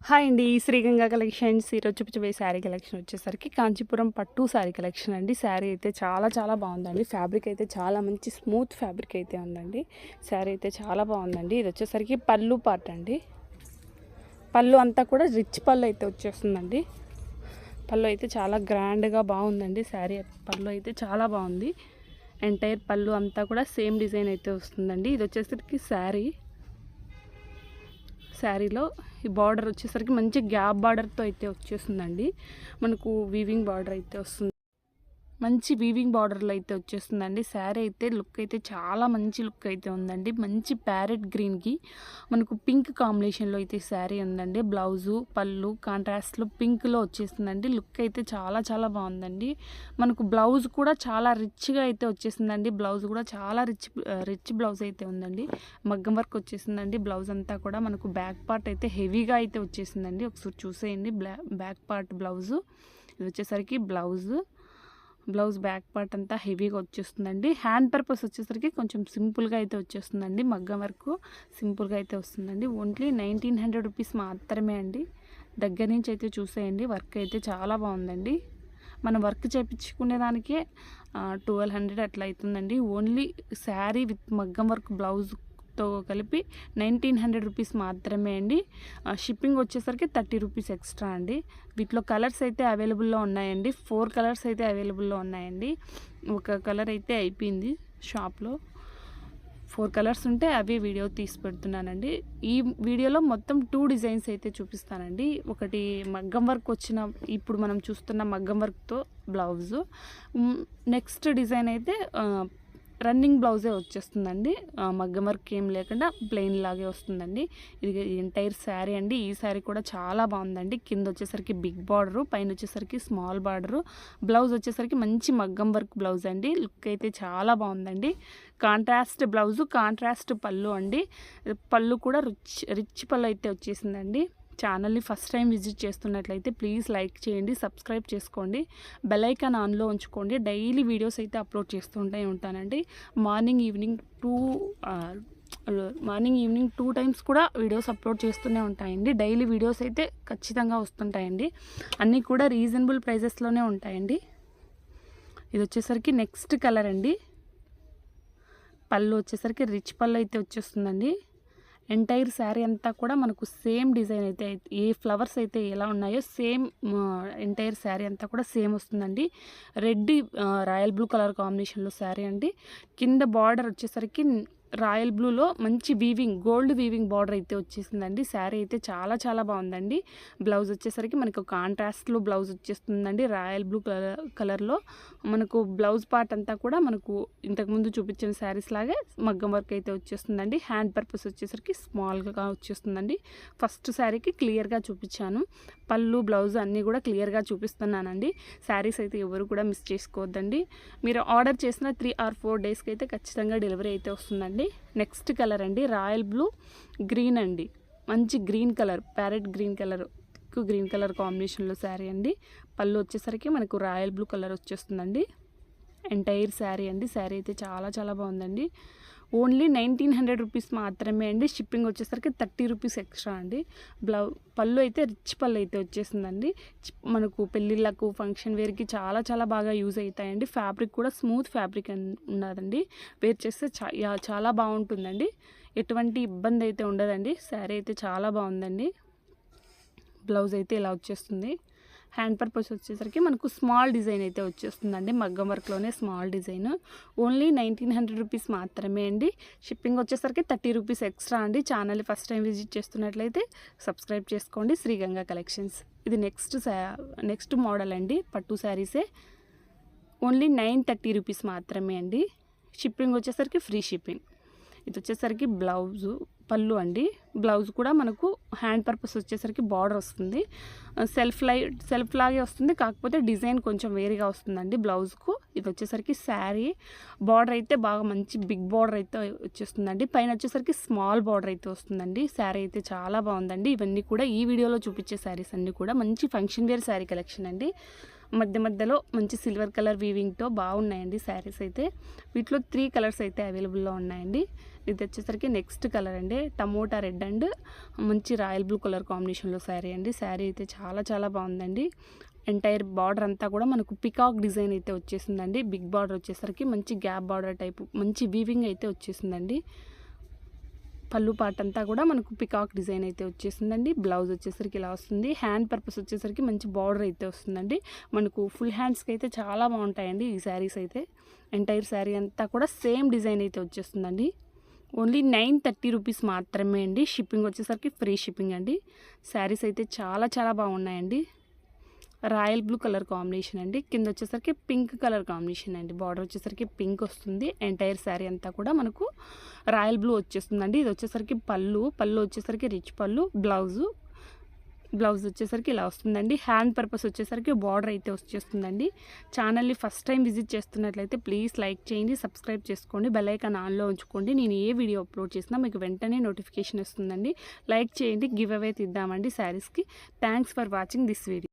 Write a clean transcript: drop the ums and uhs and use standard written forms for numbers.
Hi అండి. Sriganga collections ఈరోజు చూపించబోయే శారీ కలెక్షన్ వచ్చేసరికి కాంచీపురం పట్టు శారీ కలెక్షన్ అండి. శారీ అయితే చాలా బాగుందండి. ఫ్యాబ్రిక్ అయితే చాలా మంచి స్మూత్ ఫ్యాబ్రిక్ అయితే ఉందండి. శారీ అయితే చాలా బాగుందండి. ఇది వచ్చేసరికి పళ్ళు పార్ట్ అండి. పళ్ళు అంతా కూడా రిచ్ పళ్ళు అయితే వచ్చేస్తుందండి. పళ్ళు అయితే చాలా గ్రాండ్గా బాగుందండి. శారీ పళ్ళు అయితే చాలా బాగుంది. ఎంటైర్ పళ్ళు అంతా కూడా సేమ్ డిజైన్ అయితే వస్తుందండి. ఇది వచ్చేసరికి శారీలో ఈ బార్డర్ వచ్చేసరికి మంచి గ్యాప్ బార్డర్తో అయితే వచ్చేస్తుందండి. మనకు వీవింగ్ బార్డర్ అయితే వస్తుంది. మంచి వీవింగ్ బార్డర్లో అయితే వచ్చేస్తుందండి. శారీ అయితే లుక్ అయితే చాలా మంచి లుక్ అయితే ఉందండి. మంచి ప్యారెట్ గ్రీన్కి మనకు పింక్ కాంబినేషన్లో అయితే శారీ ఉందండి. బ్లౌజు పళ్ళు కాంట్రాస్ట్లో పింక్లో వచ్చేస్తుందండి. లుక్ అయితే చాలా బాగుందండి. మనకు బ్లౌజ్ కూడా చాలా రిచ్గా అయితే వచ్చేసిందండి. బ్లౌజ్ కూడా చాలా రిచ్ బ్లౌజ్ అయితే ఉందండి. మగ్గం వర్క్ వచ్చేసిందండి. బ్లౌజ్ అంతా కూడా మనకు బ్యాక్ పార్ట్ అయితే హెవీగా అయితే వచ్చేసిందండి. ఒకసారి చూసేయండి బ్యాక్ పార్ట్ బ్లౌజు. ఇది వచ్చేసరికి బ్లౌజ్ బ్యాక్ పార్ట్ అంతా హెవీగా వచ్చేస్తుందండి. హ్యాండ్ పర్పస్ వచ్చేసరికి కొంచెం సింపుల్గా అయితే వచ్చేస్తుందండి. మగ్గం వరకు సింపుల్గా అయితే వస్తుందండి. ఓన్లీ 1900 రూపీస్ మాత్రమే అండి. దగ్గర నుంచి అయితే చూసేయండి. వర్క్ అయితే చాలా బాగుందండి. మనం వర్క్ చేయించుకునే దానికే 1200 అట్లా అవుతుందండి. ఓన్లీ శారీ విత్ మగ్గం వర్క్ బ్లౌజ్తో కలిపి 1900 రూపీస్ మాత్రమే అండి. షిప్పింగ్ వచ్చేసరికి 30 రూపీస్ ఎక్స్ట్రా అండి. వీటిలో కలర్స్ అయితే అవైలబుల్లో ఉన్నాయండి. 4 కలర్స్ అయితే అవైలబుల్లో ఉన్నాయండి. ఒక కలర్ అయితే అయిపోయింది షాప్లో. 4 కలర్స్ ఉంటే అవి వీడియో తీసి పెడుతున్నానండి. ఈ వీడియోలో మొత్తం 2 డిజైన్స్ అయితే చూపిస్తానండి. ఒకటి మగ్గం వర్క్ వచ్చిన ఇప్పుడు మనం చూస్తున్న మగ్గం వర్క్తో బ్లౌజు. నెక్స్ట్ డిజైన్ అయితే రన్నింగ్ బ్లౌజే వచ్చేస్తుందండి. మగ్గం వర్క్ ఏం లేకుండా ప్లెయిన్ లాగే వస్తుందండి. ఇది ఎంటైర్ శారీ అండి. ఈ శారీ కూడా చాలా బాగుందండి. కింద వచ్చేసరికి బిగ్ బార్డరు, పైన వచ్చేసరికి స్మాల్ బార్డరు. బ్లౌజ్ వచ్చేసరికి మంచి మగ్గం వర్క్ బ్లౌజ్ అండి. లుక్ అయితే చాలా బాగుందండి. కాంట్రాస్ట్ బ్లౌజు, కాంట్రాస్ట్ పళ్ళు అండి. పళ్ళు కూడా రిచ్ పళ్ళు అయితే వచ్చేసిందండి. ఛానల్ని ఫస్ట్ టైం విజిట్ చేస్తున్నట్లయితే ప్లీజ్ లైక్ చేయండి, సబ్స్క్రైబ్ చేసుకోండి, బెల్ ఐకాన్ ఆన్లో ఉంచుకోండి. డైలీ వీడియోస్ అయితే అప్లోడ్ చేస్తుంటే ఉంటానండి. మార్నింగ్ ఈవినింగ్ 2 టైమ్స్ కూడా వీడియోస్ అప్లోడ్ చేస్తూనే ఉంటాయండి. డైలీ వీడియోస్ అయితే ఖచ్చితంగా వస్తుంటాయండి. అన్నీ కూడా రీజనబుల్ ప్రైజెస్లోనే ఉంటాయండి. ఇది వచ్చేసరికి నెక్స్ట్ కలర్ అండి. పళ్ళు వచ్చేసరికి రిచ్ పళ్ళు అయితే వచ్చేస్తుందండి. ఎంటైర్ శారీ అంతా కూడా మనకు సేమ్ డిజైన్ అయితే ఏ ఫ్లవర్స్ అయితే ఎలా ఉన్నాయో సేమ్ ఎంటైర్ శారీ అంతా కూడా సేమ్ వస్తుందండి. రెడ్ రాయల్ బ్లూ కలర్ కాంబినేషన్లో శారీ అండి. కింద బార్డర్ వచ్చేసరికి రాయల్ బ్లూలో మంచి గోల్డ్ వీవింగ్ బార్డర్ అయితే వచ్చేసిందండి. శారీ అయితే చాలా బాగుందండి. బ్లౌజ్ వచ్చేసరికి మనకు కాంట్రాస్ట్లో బ్లౌజ్ వచ్చేస్తుందండి. రాయల్ బ్లూ కలర్లో మనకు బ్లౌజ్ పార్ట్ అంతా కూడా మనకు ఇంతకుముందు చూపించిన శారీస్ లాగే మగ్గం వర్క్ అయితే వచ్చేస్తుందండి. హ్యాండ్ పర్పస్ వచ్చేసరికి స్మాల్గా వచ్చేస్తుందండి. ఫస్ట్ శారీకి క్లియర్గా చూపించాను. పళ్ళు బ్లౌజ్ అన్నీ కూడా క్లియర్గా చూపిస్తున్నానండి. శారీస్ అయితే ఎవరు కూడా మిస్ చేసుకోవద్దండి. మీరు ఆర్డర్ చేసిన 3 or 4 డేస్కి అయితే ఖచ్చితంగా డెలివరీ అయితే వస్తుందండి. నెక్స్ట్ కలర్ అండి రాయల్ బ్లూ గ్రీన్ అండి. మంచి green colour, parrot green colour, green colour కాంబినేషన్లో శారీ అండి. పళ్ళు వచ్చేసరికి మనకు రాయల్ బ్లూ కలర్ వచ్చేస్తుందండి. ఎంటైర్ శారీ అండి. శారీ అయితే చాలా బాగుందండి. ఓన్లీ 1900 రూపీస్ మాత్రమే అండి. షిప్పింగ్ వచ్చేసరికి 30 రూపీస్ ఎక్స్ట్రా అండి. పళ్ళు అయితే రిచ్ పళ్ళు అయితే వచ్చేసిందండి. మనకు పెళ్ళిళ్ళకు ఫంక్షన్ వేర్కి చాలా బాగా యూజ్ అవుతాయండి. ఫ్యాబ్రిక్ కూడా స్మూత్ ఫ్యాబ్రిక్ ఉన్నదండి. వేర్ చేస్తే చాలా బాగుంటుందండి. ఎటువంటి ఇబ్బంది అయితే ఉండదండి. శారీ అయితే చాలా బాగుందండి. బ్లౌజ్ అయితే ఇలా వచ్చేస్తుంది. హ్యాండ్ పర్పస్ వచ్చేసరికి మనకు స్మాల్ డిజైన్ అయితే వచ్చేస్తుందండి. మగ్గం వర్క్లోనే స్మాల్ డిజైన్. ఓన్లీ 1900 రూపీస్ మాత్రమే అండి. షిప్పింగ్ వచ్చేసరికి 30 రూపీస్ ఎక్స్ట్రా అండి. ఛానల్ని ఫస్ట్ టైం విజిట్ చేస్తున్నట్లయితే సబ్స్క్రైబ్ చేసుకోండి. శ్రీగంగా కలెక్షన్స్. ఇది నెక్స్ట్ మోడల్ అండి. పట్టు శారీసే. ఓన్లీ 930 రూపీస్ మాత్రమే అండి. షిప్పింగ్ వచ్చేసరికి ఫ్రీ షిప్పింగ్. ఇది వచ్చేసరికి పళ్ళు అండి. బ్లౌజ్ కూడా మనకు హ్యాండ్ పర్పస్ వచ్చేసరికి బార్డర్ వస్తుంది. సెల్ఫ్ లాగే వస్తుంది, కాకపోతే డిజైన్ కొంచెం వేరేగా వస్తుందండి బ్లౌజ్కు. ఇది వచ్చేసరికి శారీ బార్డర్ అయితే బాగా మంచి బిగ్ బార్డర్ అయితే వచ్చేస్తుందండి. పైన వచ్చేసరికి స్మాల్ బార్డర్ అయితే వస్తుందండి. శారీ అయితే చాలా బాగుందండి. ఇవన్నీ కూడా ఈ వీడియోలో చూపించే శారీస్ అన్నీ కూడా మంచి ఫంక్షన్ వేర్ శారీ కలెక్షన్ అండి. మధ్య మధ్యలో మంచి సిల్వర్ కలర్ వీవింగ్తో బాగున్నాయండి శారీస్ అయితే. వీటిలో 3 కలర్స్ అయితే అవైలబుల్లో ఉన్నాయండి. ఇది వచ్చేసరికి నెక్స్ట్ కలర్ అండి, టమోటా రెడ్ అండ్ మంచి రాయల్ బ్లూ కలర్ కాంబినేషన్లో శారీ అండి. శారీ అయితే చాలా చాలా బాగుందండి. ఎంటైర్ బార్డర్ అంతా కూడా మనకు పికాక్ డిజైన్ అయితే వచ్చేసిందండి. బిగ్ బార్డర్ వచ్చేసరికి మంచి గ్యాప్ బార్డర్ టైపు మంచి వీవింగ్ అయితే వచ్చేసిందండి. పళ్ళు పార్ట్ అంతా కూడా మనకు పికాక్ డిజైన్ అయితే వచ్చేసిందండి. బ్లౌజ్ వచ్చేసరికి ఇలా వస్తుంది. హ్యాండ్ పర్పస్ వచ్చేసరికి మంచి బార్డర్ అయితే వస్తుందండి. మనకు ఫుల్ హ్యాండ్స్కి అయితే చాలా బాగుంటాయండి ఈ శారీస్ అయితే. ఎంటైర్ శారీ అంతా కూడా సేమ్ డిజైన్ అయితే వచ్చేస్తుందండి. ఓన్లీ 930 రూపీస్ మాత్రమే అండి. షిప్పింగ్ వచ్చేసరికి ఫ్రీ షిప్పింగ్ అండి. శారీస్ అయితే చాలా చాలా బాగున్నాయండి. రాయల్ బ్లూ కలర్ కాంబినేషన్ అండి. కింద వచ్చేసరికి పింక్ కలర్ కాంబినేషన్ అండి. బార్డర్ వచ్చేసరికి పింక్ వస్తుంది. ఎంటైర్ శారీ అంతా కూడా మనకు రాయల్ బ్లూ వచ్చేస్తుందండి. ఇది వచ్చేసరికి పళ్ళు వచ్చేసరికి రిచ్ పళ్ళు. బ్లౌజ్ వచ్చేసరికి ఇలా వస్తుందండి. హ్యాండ్ పర్పస్ వచ్చేసరికి బార్డర్ అయితే వచ్చేస్తుందండి. ఛానల్ని ఫస్ట్ టైం విజిట్ చేస్తున్నట్లయితే ప్లీజ్ లైక్ చేయండి, సబ్స్క్రైబ్ చేసుకోండి, బెల్ ఐకాన్ ఆన్లో ఉంచుకోండి. నేను ఏ వీడియో అప్లోడ్ చేసినా మీకు వెంటనే నోటిఫికేషన్ వస్తుందండి. లైక్ చేయండి, గివ్ అవే తీద్దామండి శారీస్కి. Thanks for watching this video.